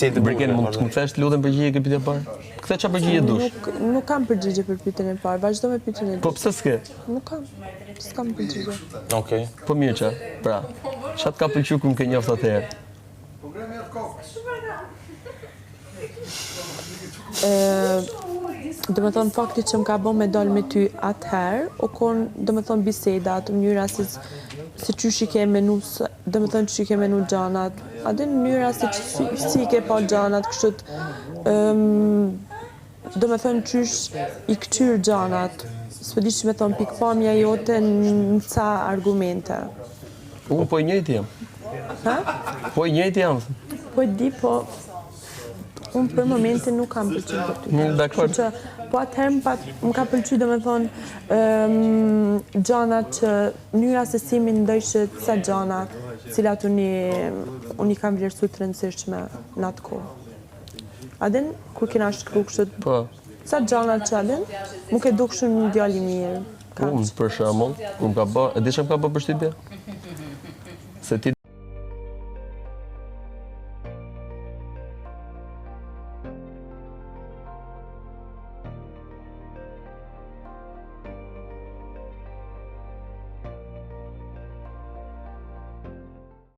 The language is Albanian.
bisedë bukur. Briken, mund të më kthesh lutem përgjigje këtë pyetje parë? Kthe çfarë përgjigje dush? Nuk kam përgjigje për pyetjen e parë. Vazhdo me pyetjen e dytë. Po pse s'ke? Nuk kam. S'kam përgjigje. Okej. Po mirë që. Pra, çfarë të ka pëlqyer kur më ke njoftë atëherë? Do me thonë fakti që më ka bën me dal me ty atëherë, o kon do me thonë biseda, atë mënyra se qysh i ke menu, do me thonë qysh i ke menu gjanat, atë mënyra se si i ke pa gjanat, kështu do me thonë qysh i këtyr gjanat, s'po di që me thonë pikpamja jote në ca argumente. Unë po i njëjti jam. Ha? Po i njëjti jam. Po e di, po unë për momentin nuk kam pëlqyer për ty. Dakor. Po atëherë më ka pëlqyer domethënë gjanat që mënyra se si më ndojshë ca gjana, cilat unë i kam vlerësuar të rëndësishme në atë kohë. Adin kur kena shkruar kështu. Po. Ca gjana që adin, nuk e dukshën një djalë i mirë. Unë për shembull, e di çfarë më ka bërë përshtypje? Se ti